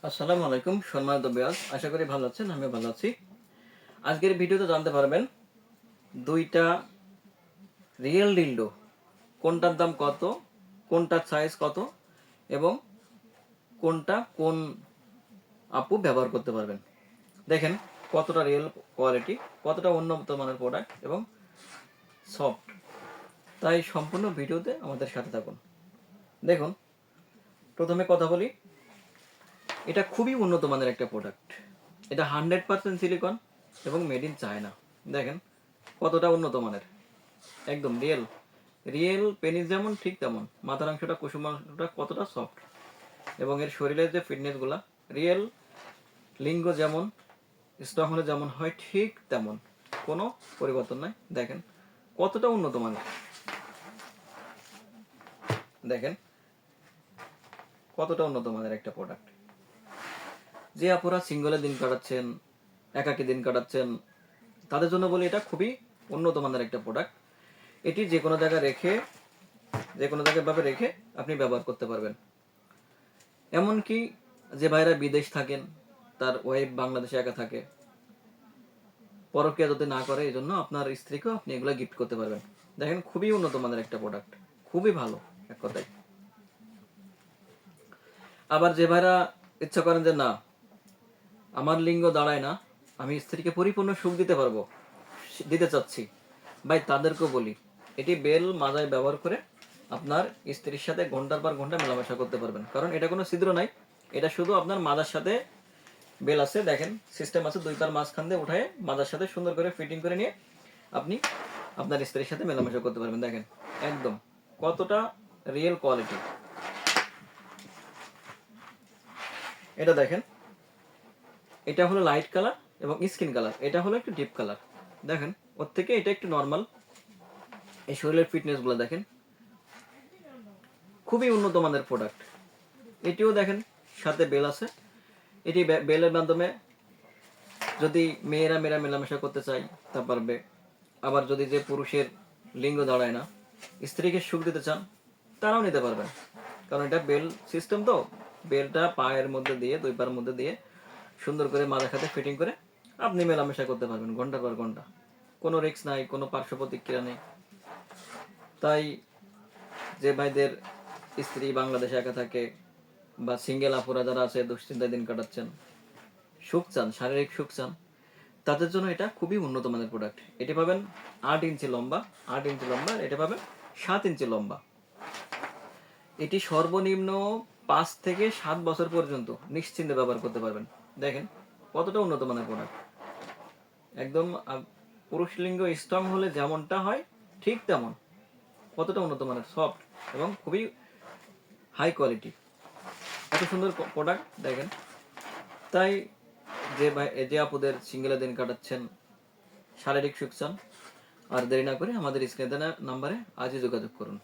আসসালামু আলাইকুম সম্মানিত ভিউয়ার্স, আশা করি ভালো আছেন। আমি ভালো আছি। আজকের ভিডিওতে জানতে পারবেন দুইটা রিয়েল ডিলডো, কোনটার দাম কত, কোনটার সাইজ কত এবং কোনটা কোন আপু ব্যবহার করতে পারবেন। দেখেন কতটা রিয়েল কোয়ালিটি, কতটা উন্নত মানের প্রোডাক্ট এবং সফট। তাই সম্পূর্ণ ভিডিওতে আমাদের সাথে থাকুন। দেখুন, প্রথমে কথা বলি, এটা খুবই উন্নত মানের একটা প্রোডাক্ট। এটা 100% সিলিকন এবং মেড ইন চায়না। দেখেন কতটা উন্নত মানের, একদম রিয়েল রিয়েল পেনিস যেমন ঠিক তেমন মাথার অংশটা, কুসুম অংশটা কতটা সফট এবং এর শরীরের যে ফিটনেসগুলা রিয়েল, লিঙ্গ যেমন স্ট্রং হলে যেমন হয় ঠিক তেমন, কোনো পরিবর্তন নাই। দেখেন কতটা উন্নত মানের, দেখেন কতটা উন্নত মানের একটা প্রোডাক্ট। যে আপনারা সিঙ্গলে দিন কাটাচ্ছেন, একাকী দিন কাটাচ্ছেন, তাদের জন্য বলি এটা খুবই উন্নত মানের একটা প্রোডাক্ট। এটি যে কোনো জায়গায় ভাবে রেখে আপনি ব্যবহার করতে পারবেন। এমনকি যে ভাইরা বিদেশ থাকেন, তার ওয়াইফ বাংলাদেশে একা থাকে, পরকীয়া যাতে না করে, এই জন্য আপনার স্ত্রীকেও আপনি এগুলো গিফট করতে পারবেন। দেখেন খুবই উন্নত মানের একটা প্রোডাক্ট, খুবই ভালো এক কথায়। আবার যে ভাইরা ইচ্ছা করেন যে না, আমার লিঙ্গ দাঁড়ায় না, আমি স্ত্রীকে পরিপূর্ণ সুখ দিতে চাচ্ছি, ভাই তাদেরকেও বলি, এটি বেল মাজায় ব্যবহার করে আপনার স্ত্রীর সাথে ঘন্টার পর ঘন্টা মেলামেশা করতে পারবেন। কারণ এটা কোনো ছিদ্র নাই, এটা শুধু আপনার মাজার সাথে বেল আছে, দেখেন সিস্টেম আছে, দুই পার মাঝখান দিয়ে উঠায় মাজার সাথে সুন্দর করে ফিটিং করে নিয়ে আপনি আপনার স্ত্রীর সাথে মেলামেশা করতে পারবেন। দেখেন একদম কতটা রিয়েল কোয়ালিটি। এটা দেখেন, এটা হলো লাইট কালার এবং স্কিন কালার, এটা হলো একটু ডিপ কালার। দেখেন ওর থেকে এটা একটু নর্মাল। এই শরীরের ফিটনেসগুলো দেখেন, খুবই উন্নত মানের প্রোডাক্ট। এটিও দেখেন সাথে বেল আছে, এটি বেলের মাধ্যমে যদি মেয়েরা মেলামেশা করতে চায় তা পারবে। আবার যদি যে পুরুষের লিঙ্গ দাঁড়ায় না, স্ত্রীকে সুখ দিতে চান, তারাও নিতে পারবেন। কারণ এটা বেল সিস্টেম, তো বেলটা পায়ের মধ্যে দিয়ে, দুই পায়ের মধ্যে দিয়ে সুন্দর করে মাথা খাতে ফিটিং করে আপনি মেলামেশা করতে পারবেন ঘন্টার পর ঘন্টা। কোনো রিস্ক নাই, কোনো পার্শ্ব প্রতিক্রিয়া নেই। তাই যে ভাইদের স্ত্রী বাংলাদেশে একা থাকে বা সিঙ্গেল আপুরা যারা আছে, দুশ্চিন্তায় দিন কাটাচ্ছেন, সুখ চান, শারীরিক সুখ চান, তাদের জন্য এটা খুবই উন্নত মানের প্রোডাক্ট। এটি পাবেন 8 ইঞ্চি লম্বা, 8 ইঞ্চি লম্বা, এটা পাবেন 7 ইঞ্চি লম্বা। এটি সর্বনিম্ন 5 থেকে 7 বছর পর্যন্ত নিশ্চিন্তে ব্যবহার করতে পারবেন। দেখেন কতটা উন্নত মানের প্রোডাক্ট, একদম পুরুষ লিঙ্গ স্ট্রং হলে যেমনটা হয় ঠিক তেমন, কতটা উন্নত মানের, সফট এবং খুবই হাই কোয়ালিটি, এত সুন্দর প্রোডাক্ট। দেখেন তাই যে আপুদের সিঙ্গেলে দিন কাটাচ্ছেন, শারীরিক সুখ চান, আর দেরি না করে আমাদের স্ক্রিনে দেওয়া নাম্বারে আজই যোগাযোগ করুন।